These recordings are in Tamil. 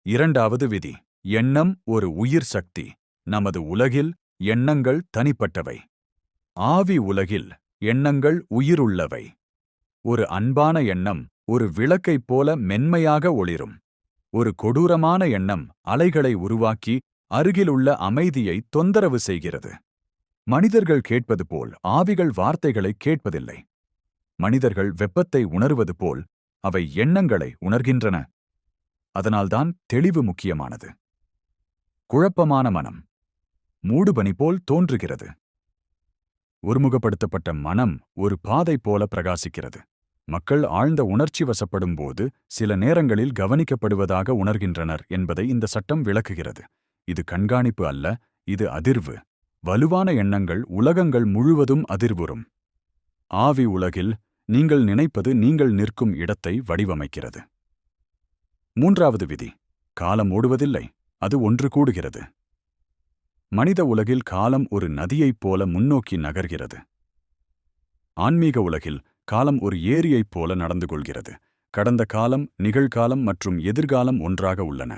இரண்டாவது விதி. எண்ணம் ஒரு உயிர் சக்தி. நமது உலகில் எண்ணங்கள் தனிப்பட்டவை. ஆவி உலகில் எண்ணங்கள் உயிருள்ளவை. ஒரு அன்பான எண்ணம் ஒரு விளக்கைப் போல மென்மையாக ஒளிரும். ஒரு கொடூரமான எண்ணம் அலைகளை உருவாக்கி அருகிலுள்ள அமைதியை தொந்தரவு செய்கிறது. மனிதர்கள் கேட்பது போல் ஆவிகள் வார்த்தைகளை கேட்பதில்லை. மனிதர்கள் வெப்பத்தை உணருவது போல் அவை எண்ணங்களை உணர்கின்றன. அதனால்தான் தெளிவு முக்கியமானது. குழப்பமான மனம் மூடுபனி போல் தோன்றுகிறது. ஒருமுகப்படுத்தப்பட்ட மனம் ஒரு பாதை போல பிரகாசிக்கிறது. மக்கள் ஆழ்ந்த உணர்ச்சி வசப்படும் போது சில நேரங்களில் கவனிக்கப்படுவதாக உணர்கின்றனர் என்பதை இந்த சட்டம் விளக்குகிறது. இது கண்காணிப்பு அல்ல, இது அதிர்வு. வலுவான எண்ணங்கள் உலகங்கள் முழுவதும் அதிர்வுறும். ஆவி உலகில் நீங்கள் நினைப்பது நீங்கள் நிற்கும் இடத்தை வடிவமைக்கிறது. மூன்றாவது விதி. காலம் ஓடுவதில்லை, அது ஒன்று கூடுகிறது. மனித உலகில் காலம் ஒரு நதியைப் போல முன்னோக்கி நகர்கிறது. ஆன்மீக உலகில் காலம் ஒரு ஏரியைப் போல நடந்து கொள்கிறது. கடந்த காலம், நிகழ்காலம் மற்றும் எதிர்காலம் ஒன்றாக உள்ளன.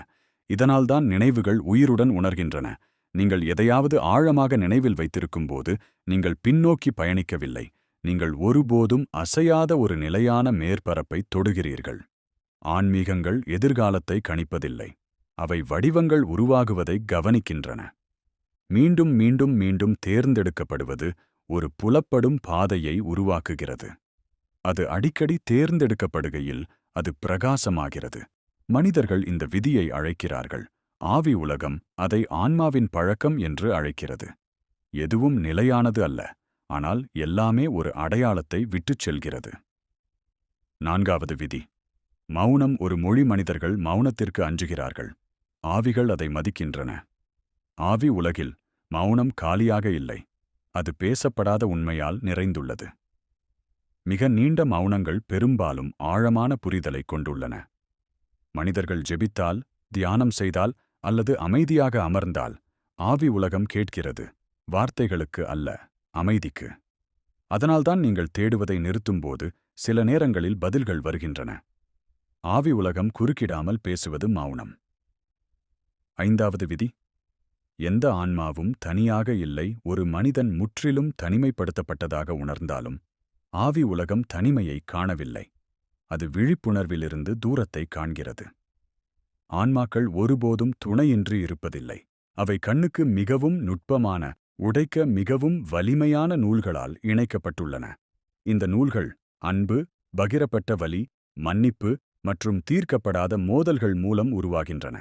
இதனால்தான் நினைவுகள் உயிருடன் உணர்கின்றன. நீங்கள் எதையாவது ஆழமாக நினைவில் வைத்திருக்கும்போது நீங்கள் பின்னோக்கி பயணிக்கவில்லை. நீங்கள் ஒருபோதும் அசையாத ஒரு நிலையான மேற்பரப்பை தொடுகிறீர்கள். ஆன்மீகங்கள் எதிர்காலத்தை கணிப்பதில்லை. அவை வடிவங்கள் உருவாகுவதை கவனிக்கின்றன. மீண்டும் மீண்டும் மீண்டும் தேர்ந்தெடுக்கப்படுவது ஒரு புலப்படும் பாதையை உருவாக்குகிறது. அது அடிக்கடி தேர்ந்தெடுக்கப்படுகையில் அது பிரகாசமாகிறது. மனிதர்கள் இந்த விதியை அழைக்கிறார்கள். ஆவி உலகம் அதை ஆன்மாவின் பழக்கம் என்று அழைக்கிறது. எதுவும் நிலையானது அல்ல, ஆனால் எல்லாமே ஒரு அடையாளத்தை விட்டுச் செல்கிறது. நான்காவது விதி. மௌனம் ஒரு மொழி. மனிதர்கள் மௌனத்திற்கு அஞ்சுகிறார்கள். ஆவிகள் அதை மதிக்கின்றன. ஆவி உலகில் மௌனம் காலியாக இல்லை, அது பேசப்படாத உண்மையால் நிறைந்துள்ளது. மிக நீண்ட மௌனங்கள் பெரும்பாலும் ஆழமான புரிதலை கொண்டுள்ளன. மனிதர்கள் ஜெபித்தால், தியானம் செய்தால் அல்லது அமைதியாக அமர்ந்தால் ஆவி உலகம் கேட்கிறது. வார்த்தைகளுக்கு அல்ல, அமைதிக்கு. அதனால்தான் நீங்கள் தேடுவதை நிறுத்தும்போது சில நேரங்களில் பதில்கள் வருகின்றன. ஆவி உலகம் குறுக்கிடாமல் பேசுவது மௌனம். ஐந்தாவது விதி. எந்த ஆன்மாவும் தனியாக இல்லை. ஒரு மனிதன் முற்றிலும் தனிமைப்படுத்தப்பட்டதாக உணர்ந்தாலும் ஆவி உலகம் தனிமையை காணவில்லை. அது விழிப்புணர்விலிருந்து தூரத்தை காண்கிறது. ஆன்மாக்கள் ஒருபோதும் துணையின்றி இருப்பதில்லை. அவை கண்ணுக்கு மிகவும் நுட்பமான, உடைக்க மிகவும் வலிமையான நூல்களால் இணைக்கப்பட்டுள்ளன. இந்த நூல்கள் அன்பு, பகிரப்பட்ட வலி, மன்னிப்பு மற்றும் தீர்க்கப்படாத மோதல்கள் மூலம் உருவாகின்றன.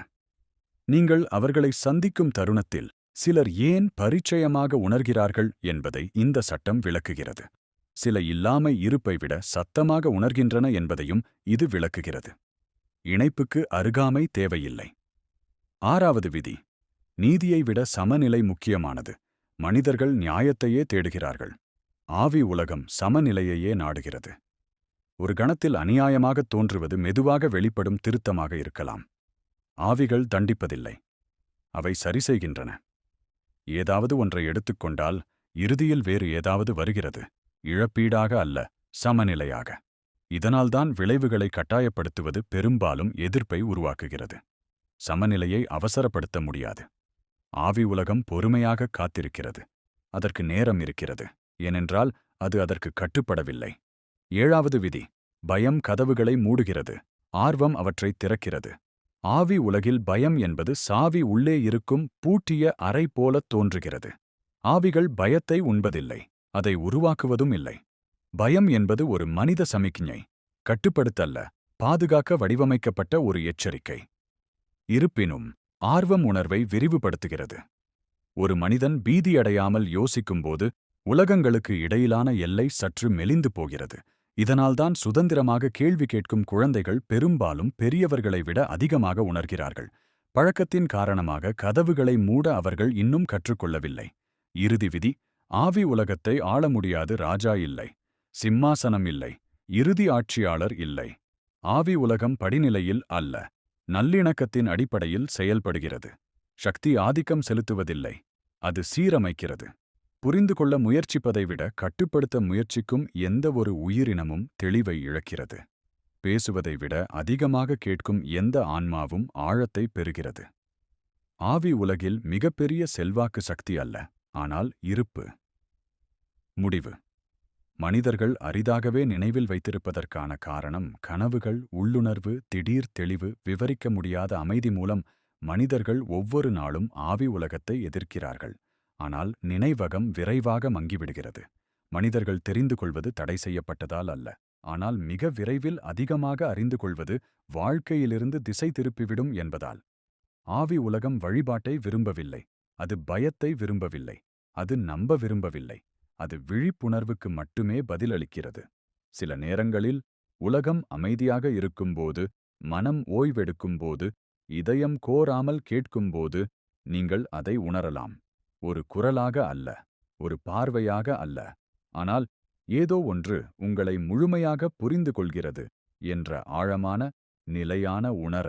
நீங்கள் அவர்களை சந்திக்கும் தருணத்தில் சிலர் ஏன் பரிச்சயமாக உணர்கிறார்கள் என்பதை இந்த சட்டம் விளக்குகிறது. சில இல்லாமை இருப்பை விட சத்தமாக உணர்கின்றன என்பதையும் இது விளக்குகிறது. இணைப்புக்கு அருகாமை தேவையில்லை. ஆறாவது விதி. நீதியை விட சமநிலை முக்கியமானது. மனிதர்கள் நியாயத்தையே தேடுகிறார்கள். ஆவி உலகம் சமநிலையையே நாடுகிறது. ஒரு கணத்தில் அநியாயமாகத் தோன்றுவது மெதுவாக வெளிப்படும் திருத்தமாக இருக்கலாம். ஆவிகள் தண்டிப்பதில்லை, அவை சரி செய்கின்றன. ஏதாவது ஒன்றை எடுத்துக்கொண்டால் இறுதியில் வேறு ஏதாவது வருகிறது. இழப்பீடாக அல்ல, சமநிலையாக. இதனால்தான் விளைவுகளை கட்டாயப்படுத்துவது பெரும்பாலும் எதிர்ப்பை உருவாக்குகிறது. சமநிலையை அவசரப்படுத்த முடியாது. ஆவி உலகம் பொறுமையாக காத்திருக்கிறது. அதற்கு நேரம் இருக்கிறது, ஏனென்றால் அது அதற்கு கட்டுப்படவில்லை. ஏழாவது விதி. பயம் கதவுகளை மூடுகிறது, ஆர்வம் அவற்றை திறக்கிறது. ஆவி உலகில் பயம் என்பது சாவி உள்ளே இருக்கும் பூட்டிய அறை போலத் தோன்றுகிறது. ஆவிகள் பயத்தை உண்பதில்லை, அதை உருவாக்குவதும் இல்லை. பயம் என்பது ஒரு மனித சமிக்ஞை, கட்டுப்படுத்தல்ல, பாதுகாக்க வடிவமைக்கப்பட்ட ஒரு எச்சரிக்கை. இருப்பினும் ஆர்வம் உணர்வை விரிவுபடுத்துகிறது. ஒரு மனிதன் பீதியடையாமல் யோசிக்கும்போது உலகங்களுக்கு இடையிலான எல்லை சற்று மெலிந்து போகிறது. இதனால்தான் சுதந்திரமாக கேள்வி கேட்கும் குழந்தைகள் பெரும்பாலும் பெரியவர்களை விட அதிகமாக உணர்கிறார்கள். பழக்கத்தின் காரணமாக கதவுகளை மூட அவர்கள் இன்னும் கற்றுக்கொள்ளவில்லை. இறுதி விதி. ஆவி உலகத்தை ஆள முடியாது. ராஜா இல்லை, சிம்மாசனம் இல்லை, இறுதி ஆட்சியாளர் இல்லை. ஆவி உலகம் படிநிலையில் அல்ல, நல்லிணக்கத்தின் அடிப்படையில் செயல்படுகிறது. சக்தி ஆதிக்கம் செலுத்துவதில்லை, அது சீரமைக்கிறது. புரிந்து கொள்ள முயற்சிப்பதை விட கட்டுப்படுத்த முயற்சிக்கும் எந்த ஒரு உயிரினமும் தெளிவை இழக்கிறது. பேசுவதை விட அதிகமாக கேட்கும் எந்த ஆன்மாவும் ஆழத்தை பெறுகிறது. ஆவி உலகில் மிகப்பெரிய செல்வாக்கு சக்தி அல்ல, ஆனால் இருப்பு. முடிவு. மனிதர்கள் அரிதாகவே நினைவில் வைத்திருப்பதற்கான காரணம் கனவுகள், உள்ளுணர்வு, திடீர் தெளிவு, விவரிக்க முடியாத அமைதி மூலம் மனிதர்கள் ஒவ்வொரு நாளும் ஆவி உலகத்தை எதிர்க்கிறார்கள். ஆனால் நினைவகம் விரைவாக மங்கிவிடுகிறது. மனிதர்கள் தெரிந்து கொள்வது தடை செய்யப்பட்டதால் அல்ல, ஆனால் மிக விரைவில் அதிகமாக அறிந்து கொள்வது வாழ்க்கையிலிருந்து திசை திருப்பிவிடும் என்பதால். ஆவி உலகம் வழிபாட்டை விரும்பவில்லை, அது பயத்தை விரும்பவில்லை, அது நம்ப விரும்பவில்லை, அது விழிப்புணர்வுக்கு மட்டுமே பதிலளிக்கிறது. சில நேரங்களில் உலகம் அமைதியாக இருக்கும்போது, மனம் ஓய்வெடுக்கும்போது, இதயம் கோராமல் கேட்கும்போது நீங்கள் அதை உணரலாம். ஒரு குரலாக அல்ல, ஒரு பார்வையாக அல்ல, ஆனால் ஏதோ ஒன்று உங்களை முழுமையாக புரிந்து கொள்கிறது என்ற ஆழமான, நிலையான உணர.